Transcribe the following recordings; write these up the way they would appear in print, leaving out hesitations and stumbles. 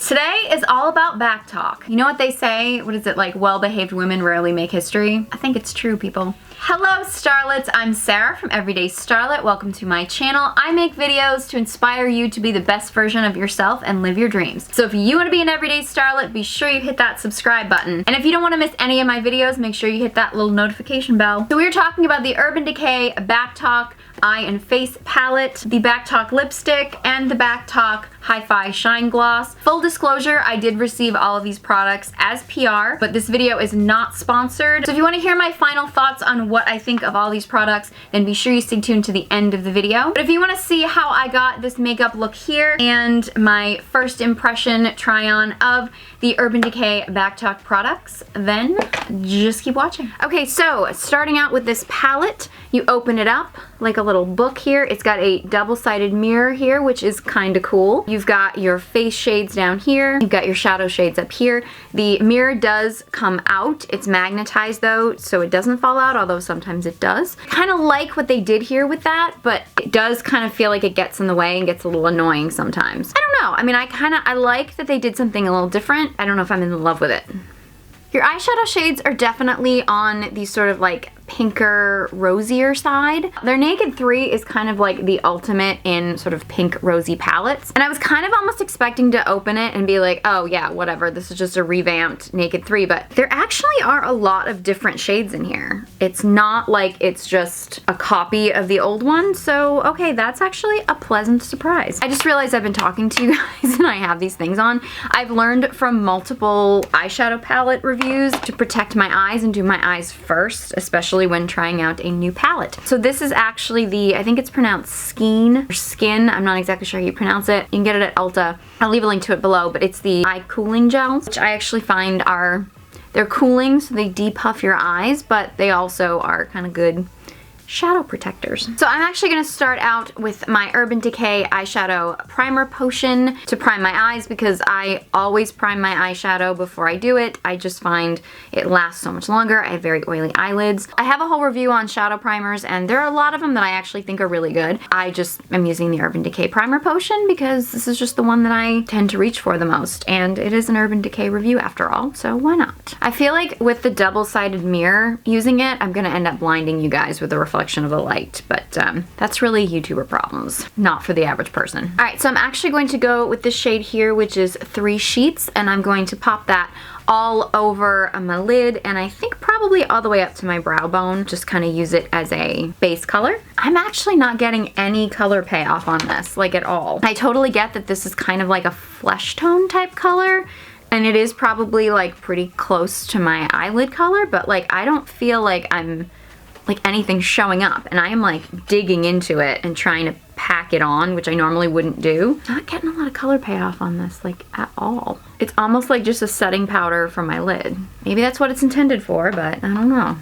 Today is all about back talk. You know what they say? What is it, like, well-behaved women rarely make history? I think it's true, people. Hello starlets, I'm Sarah from Everyday Starlet. Welcome to my channel. I make videos to inspire you to be the best version of yourself and live your dreams. So if you want to be an Everyday Starlet, be sure you hit that subscribe button. And if you don't want to miss any of my videos, make sure you hit that little notification bell. So we're talking about the Urban Decay Backtalk Eye and Face Palette, the Backtalk Lipstick, and the Backtalk Hi-Fi Shine Gloss. Full disclosure, I did receive all of these products as PR, but this video is not sponsored. So if you want to hear my final thoughts on what I think of all these products, then be sure you stay tuned to the end of the video. But if you want to see how I got this makeup look here and my first impression try-on of the Urban Decay Backtalk products, then just keep watching. Okay, so starting out with this palette, you open it up like a little book here. It's got a double-sided mirror here, which is kind of cool. You've got your face shades down here. You've got your shadow shades up here. The mirror does come out. It's magnetized though, so it doesn't fall out, although sometimes it does. Kind of like what they did here with that, but it does kind of feel like it gets in the way and gets a little annoying sometimes. I don't know. I mean, I like that they did something a little different. I don't know if I'm in love with it. Your eyeshadow shades are definitely on the sort of like pinker, rosier side. Their Naked 3 is kind of like the ultimate in sort of pink rosy palettes. And I was kind of almost expecting to open it and be like, oh yeah, whatever, this is just a revamped Naked 3, but there actually are a lot of different shades in here. It's not like it's just a copy of the old one, so okay, that's actually a pleasant surprise. I just realized I've been talking to you guys and I have these things on. I've learned from multiple eyeshadow palette reviews to protect my eyes and do my eyes first, especially when trying out a new palette. So this is actually the, I think it's pronounced Skeen or Skin, I'm not exactly sure how you pronounce it. You can get it at Ulta. I'll leave a link to it below, but it's the eye cooling gels, which I actually find they're cooling, so they depuff your eyes, but they also are kind of good shadow protectors. So I'm actually going to start out with my Urban Decay eyeshadow primer potion to prime my eyes, because I always prime my eyeshadow before I do it. I just find it lasts so much longer. I have very oily eyelids. I have a whole review on shadow primers, and there are a lot of them that I actually think are really good. I just am using the Urban Decay primer potion because this is just the one that I tend to reach for the most, and it is an Urban Decay review after all, so why not? I feel like with the double-sided mirror using it, I'm going to end up blinding you guys with the reflection of the light, but that's really YouTuber problems, not for the average person. All right, so I'm actually going to go with this shade here, which is 3 Sheets, and I'm going to pop that all over my lid, and I think probably all the way up to my brow bone. Just kind of use it as a base color. I'm actually not getting any color payoff on this, like at all. I totally get that this is kind of like a flesh tone type color, and it is probably like pretty close to my eyelid color, but like I don't feel like I'm like anything showing up, and I am like digging into it and trying to pack it on, which I normally wouldn't do. Not getting a lot of color payoff on this, like at all. It's almost like just a setting powder for my lid. Maybe that's what it's intended for, but I don't know.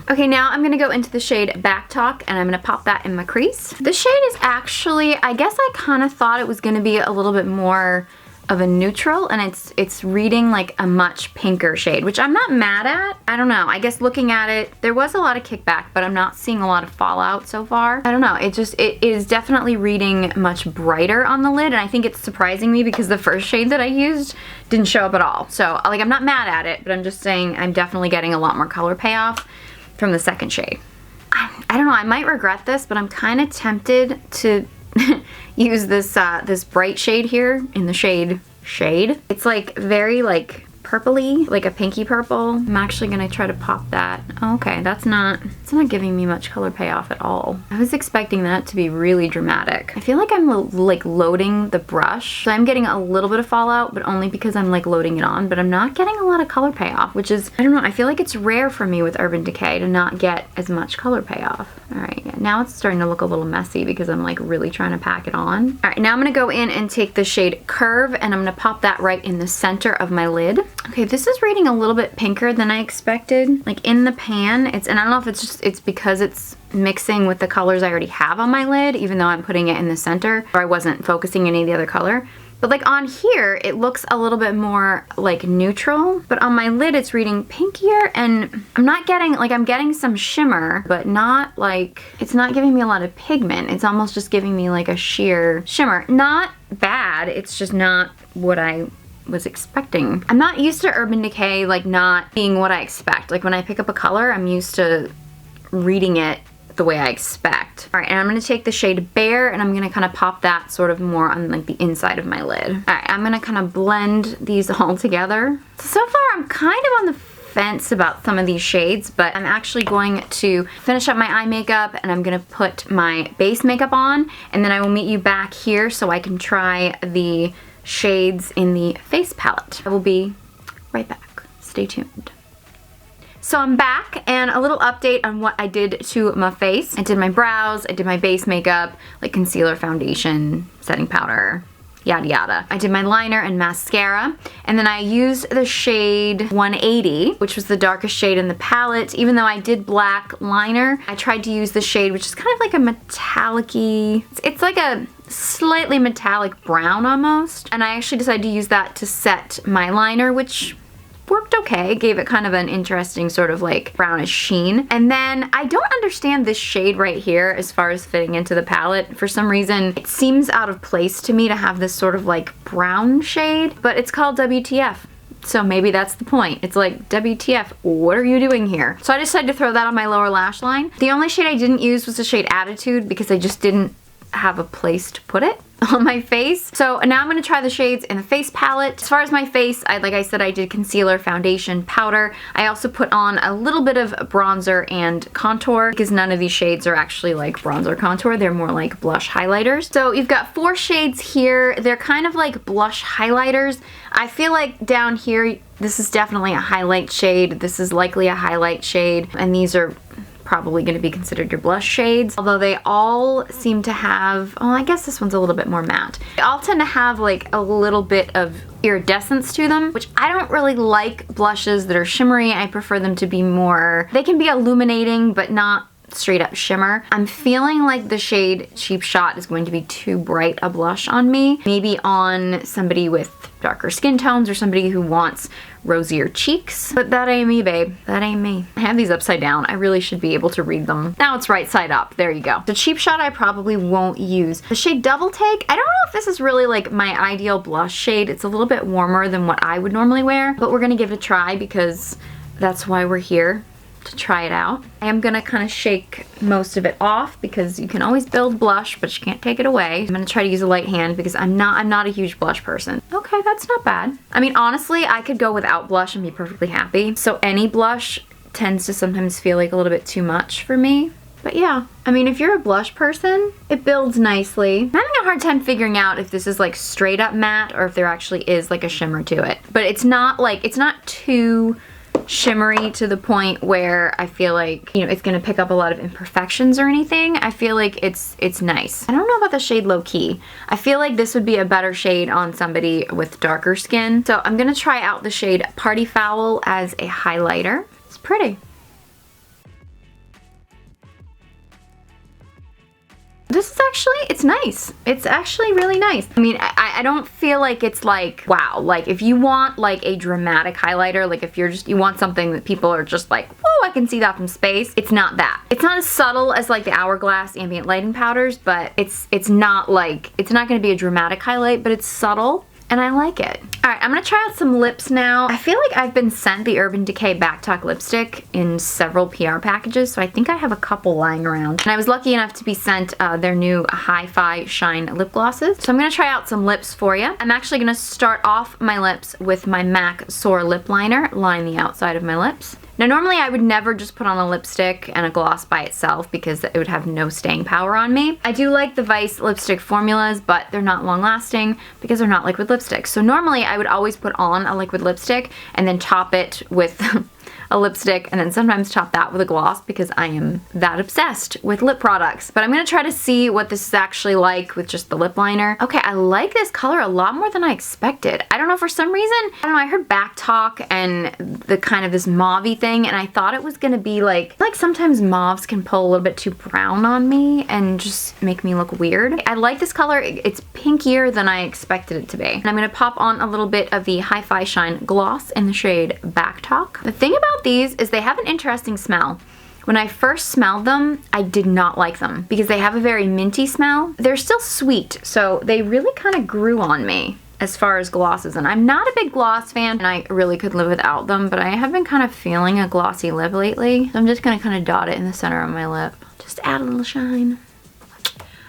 Okay, now I'm gonna go into the shade Backtalk, and I'm gonna pop that in my crease. This shade is actually, I guess I kind of thought it was gonna be a little bit more of a neutral, and it's reading like a much pinker shade, which I'm not mad at. I don't know, I guess looking at it, there was a lot of kickback, but I'm not seeing a lot of fallout so far. I don't know, it is definitely reading much brighter on the lid, and I think it's surprising me because the first shade that I used didn't show up at all. So like, I'm not mad at it, but I'm just saying I'm definitely getting a lot more color payoff from the second shade. I don't know, I might regret this, but I'm kind of tempted to use this this bright shade here in the shade Shade. It's like very like purpley, like a pinky purple. I'm actually gonna try to pop that. Oh, okay, it's not giving me much color payoff at all. I was expecting that to be really dramatic. I feel like I'm like loading the brush, so I'm getting a little bit of fallout, but only because I'm like loading it on, but I'm not getting a lot of color payoff, which is, I don't know, I feel like it's rare for me with Urban Decay to not get as much color payoff. All right, yeah, now it's starting to look a little messy because I'm like really trying to pack it on. All right, now I'm gonna go in and take the shade Curve, and I'm gonna pop that right in the center of my lid. Okay, this is reading a little bit pinker than I expected. Like in the pan, and I don't know if it's because it's mixing with the colors I already have on my lid, even though I'm putting it in the center, or I wasn't focusing any of the other color. But like on here, it looks a little bit more like neutral, but on my lid it's reading pinkier, and I'm not getting, like I'm getting some shimmer, but not like, it's not giving me a lot of pigment. It's almost just giving me like a sheer shimmer. Not bad, it's just not what I was expecting. I'm not used to Urban Decay like not being what I expect. Like when I pick up a color, I'm used to reading it the way I expect. All right, and I'm gonna take the shade Bare and I'm gonna kind of pop that sort of more on like the inside of my lid. All right, I'm gonna kind of blend these all together. So far, I'm kind of on the fence about some of these shades, but I'm actually going to finish up my eye makeup and I'm gonna put my base makeup on, and then I will meet you back here so I can try the shades in the face palette. I will be right back. Stay tuned. So I'm back, and a little update on what I did to my face. I did my brows, I did my base makeup, like concealer, foundation, setting powder, yada yada. I did my liner and mascara, and then I used the shade 180, which was the darkest shade in the palette. Even though I did black liner, I tried to use the shade, which is kind of like a metallic-y, it's like a slightly metallic brown almost. And I actually decided to use that to set my liner, which worked okay. Gave it kind of an interesting sort of like brownish sheen. And then I don't understand this shade right here as far as fitting into the palette. For some reason, it seems out of place to me to have this sort of like brown shade, but it's called WTF. So maybe that's the point. It's like, WTF, what are you doing here? So I decided to throw that on my lower lash line. The only shade I didn't use was the shade Attitude because I just didn't have a place to put it on my face. So now I'm gonna try the shades in the face palette. As far as my face, like I said, I did concealer, foundation, powder. I also put on a little bit of bronzer and contour because none of these shades are actually like bronzer contour. They're more like blush highlighters. So you've got 4 shades here. They're kind of like blush highlighters. I feel like down here, this is definitely a highlight shade. This is likely a highlight shade. And these are probably going to be considered your blush shades, although they all seem to have, oh, I guess this one's a little bit more matte. They all tend to have like a little bit of iridescence to them, which I don't really like blushes that are shimmery. I prefer them to be more, they can be illuminating, but not straight up shimmer. I'm feeling like the shade Cheap Shot is going to be too bright a blush on me. Maybe on somebody with darker skin tones or somebody who wants rosier cheeks. But that ain't me, babe. That ain't me. I have these upside down. I really should be able to read them. Now it's right side up. There you go. The Cheap Shot I probably won't use. The shade Double Take, I don't know if this is really like my ideal blush shade. It's a little bit warmer than what I would normally wear, but we're gonna give it a try because that's why we're here, to try it out. I am gonna kind of shake most of it off because you can always build blush, but you can't take it away. I'm gonna try to use a light hand because I'm not a huge blush person. Okay, that's not bad. I mean, honestly, I could go without blush and be perfectly happy. So any blush tends to sometimes feel like a little bit too much for me. But yeah, I mean, if you're a blush person, it builds nicely. I'm having a hard time figuring out if this is like straight up matte or if there actually is like a shimmer to it. But it's not like, it's not too shimmery to the point where I feel like, you know, it's gonna pick up a lot of imperfections or anything. I feel like it's nice. I don't know about the shade Low Key. I feel like this would be a better shade on somebody with darker skin. So I'm gonna try out the shade Party Foul as a highlighter. It's pretty. This is actually, it's nice. It's actually really nice. I mean, I don't feel like it's like, wow, like if you want like a dramatic highlighter, like if you want something that people are just like, whoa, I can see that from space. It's not that. It's not as subtle as like the Hourglass ambient lighting powders, but it's not like, it's not gonna be a dramatic highlight, but it's subtle. And I like it. All right, I'm gonna try out some lips now. I feel like I've been sent the Urban Decay Backtalk lipstick in several PR packages, so I think I have a couple lying around. And I was lucky enough to be sent their new Hi-Fi Shine lip glosses. So I'm gonna try out some lips for you. I'm actually gonna start off my lips with my MAC Soar lip liner, line the outside of my lips. Now normally I would never just put on a lipstick and a gloss by itself because it would have no staying power on me. I do like the Vice lipstick formulas, but they're not long lasting because they're not liquid lipsticks. So normally I would always put on a liquid lipstick and then top it with a lipstick and then sometimes top that with a gloss because I am that obsessed with lip products. But I'm gonna try to see what this is actually like with just the lip liner. Okay, I like this color a lot more than I expected. I don't know, for some reason, I don't know, I heard Backtalk and the kind of this mauve-y thing and I thought it was gonna be like sometimes mauves can pull a little bit too brown on me and just make me look weird. I like this color. It's pinkier than I expected it to be. And I'm gonna pop on a little bit of the Hi-Fi Shine gloss in the shade Backtalk. The thing about these is they have an interesting smell. When I first smelled them, I did not like them because they have a very minty smell. They're still sweet, so they really kind of grew on me as far as glosses, and I'm not a big gloss fan, and I really could live without them, but I have been kind of feeling a glossy lip lately. So I'm just gonna kind of dot it in the center of my lip. Just add a little shine.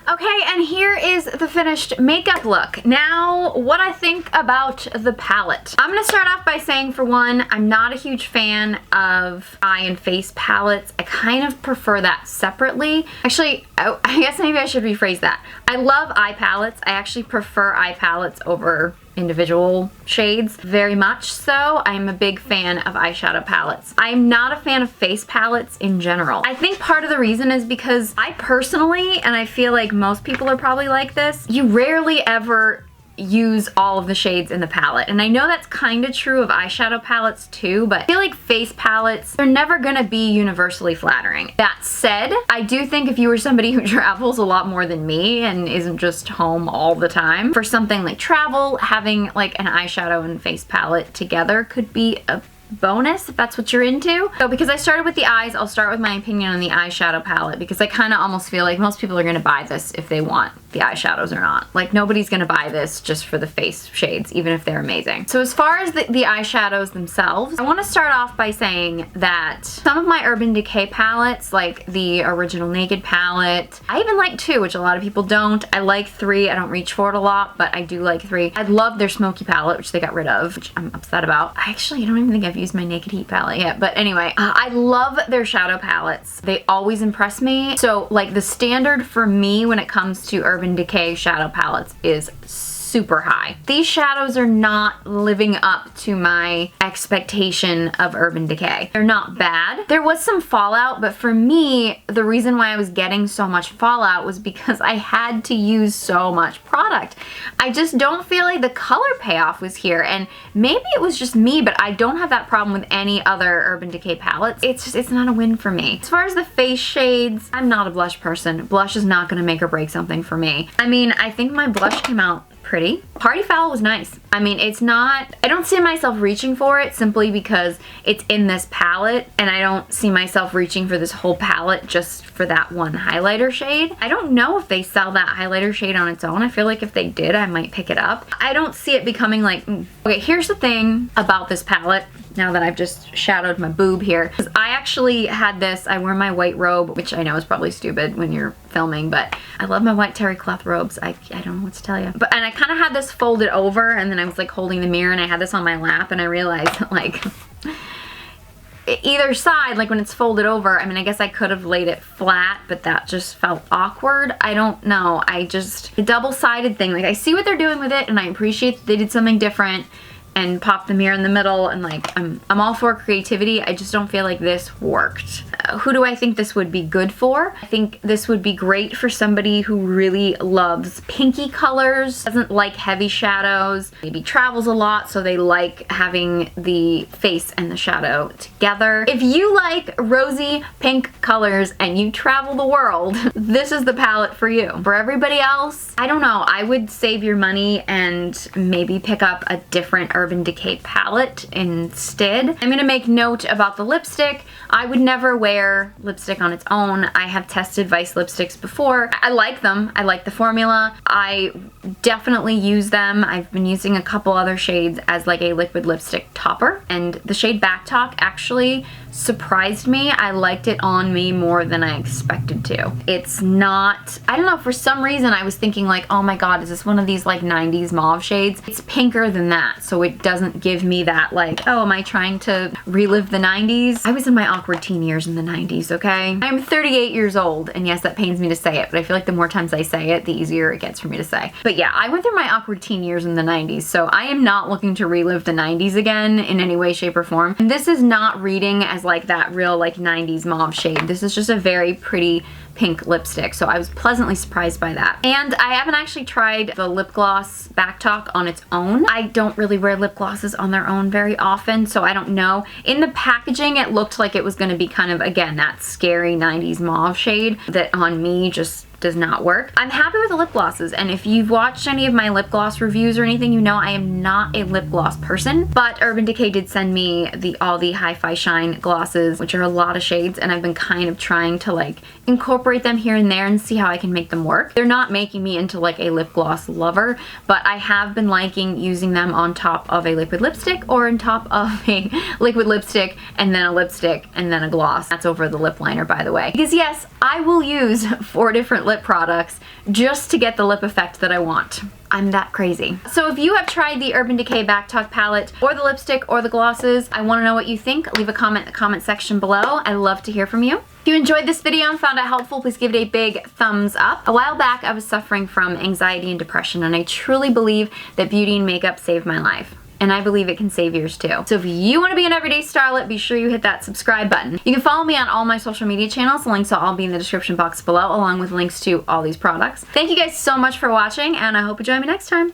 Okay, and here is the finished makeup look. Now, what I think about the palette. I'm gonna start off by saying, for one, I'm not a huge fan of eye and face palettes. I kind of prefer that separately. Actually, I guess maybe I should rephrase that. I love eye palettes. I actually prefer eye palettes over individual shades, very much so. I'm a big fan of eyeshadow palettes. I'm not a fan of face palettes in general. I think part of the reason is because I personally, and I feel like most people are probably like this, you rarely ever use all of the shades in the palette. And I know that's kind of true of eyeshadow palettes too, but I feel like face palettes, they're never gonna be universally flattering. That said, I do think if you were somebody who travels a lot more than me and isn't just home all the time, for something like travel, having like an eyeshadow and face palette together could be a bonus if that's what you're into. So because I started with the eyes, I'll start with my opinion on the eyeshadow palette, because I kind of almost feel like most people are going to buy this if they want the eyeshadows or not. Like, nobody's going to buy this just for the face shades, even if they're amazing. So as far as the eyeshadows themselves, I want to start off by saying that some of my Urban Decay palettes, like the Original Naked palette, I even like 2, which a lot of people don't. I like 3. I don't reach for it a lot, but I do like 3. I love their Smoky palette, which they got rid of, which I'm upset about. I don't even think I've used my Naked Heat palette yet, but anyway, I love their shadow palettes. They always impress me. So like, the standard for me when it comes to Urban Decay shadow palettes is super high. These shadows are not living up to my expectation of Urban Decay. They're not bad. There was some fallout, but for me, the reason why I was getting so much fallout was because I had to use so much product. I just don't feel like the color payoff was here, and maybe it was just me, but I don't have that problem with any other Urban Decay palettes. It's not a win for me. As far as the face shades, I'm not a blush person. Blush is not gonna make or break something for me. I mean, I think my blush came out pretty. Party Foul was nice. I mean, it's not, I don't see myself reaching for it simply because it's in this palette, and I don't see myself reaching for this whole palette just for that one highlighter shade. I don't know if they sell that highlighter shade on its own. I feel like if they did, I might pick it up. I don't see it becoming like, Okay, here's the thing about this palette, now that I've just shadowed my boob here. I actually had this, I wear my white robe, which I know is probably stupid when you're filming, but I love my white terry cloth robes. I don't know what to tell you. And I kind of had this folded over, and then I was like holding the mirror, and I had this on my lap, and I realized that, like, either side, like when it's folded over, I mean, I guess I could have laid it flat, but that just felt awkward. I don't know. The double-sided thing, like, I see what they're doing with it, and I appreciate that they did something different and pop the mirror in the middle, and like, I'm all for creativity. I just don't feel like this worked. Who do I think this would be good for? I think this would be great for somebody who really loves pinky colors, doesn't like heavy shadows, maybe travels a lot, so they like having the face and the shadow together. If you like rosy pink colors and you travel the world, this is the palette for you. For everybody else, I don't know, I would save your money and maybe pick up a different Urban Decay palette instead. I'm gonna make note about the lipstick. I would never wear lipstick on its own. I have tested Vice lipsticks before. I like them. I like the formula. I definitely use them. I've been using a couple other shades as like a liquid lipstick topper, and the shade Backtalk actually surprised me. I liked it on me more than I expected to. It's not, I don't know, for some reason I was thinking like, oh my god, is this one of these like 90s mauve shades? It's pinker than that, so it doesn't give me that like, oh, am I trying to relive the 90s? I was in my awkward teen years in the 90s, okay? I'm 38 years old, and yes, that pains me to say it, but I feel like the more times I say it, the easier it gets for me to say. But yeah, I went through my awkward teen years in the 90s, so I am not looking to relive the 90s again in any way, shape, or form. And this is not reading as like that real like 90s mauve shade. This is just a very pretty pink lipstick, so I was pleasantly surprised by that. And I haven't actually tried the lip gloss Backtalk on its own. I don't really wear lip glosses on their own very often, so I don't know. In the packaging, it looked like it was going to be kind of, again, that scary 90s mauve shade that on me just does not work. I'm happy with the lip glosses, and if you've watched any of my lip gloss reviews or anything, you know I am not a lip gloss person, but Urban Decay did send me all the Hi-Fi Shine glosses, which are a lot of shades, and I've been kind of trying to like incorporate them here and there and see how I can make them work. They're not making me into like a lip gloss lover, but I have been liking using them on top of a liquid lipstick or on top of a liquid lipstick and then a lipstick and then a gloss. That's over the lip liner, by the way. Because yes, I will use 4 different lip products just to get the lip effect that I want. I'm that crazy. So if you have tried the Urban Decay Backtalk palette or the lipstick or the glosses, I want to know what you think. Leave a comment in the comment section below. I love to hear from you. If you enjoyed this video and found it helpful, please give it a big thumbs up. A while back, I was suffering from anxiety and depression, and I truly believe that beauty and makeup saved my life. And I believe it can save yours too. So if you want to be an everyday starlet, be sure you hit that subscribe button. You can follow me on all my social media channels. The links will all be in the description box below, along with links to all these products. Thank you guys so much for watching, and I hope you join me next time.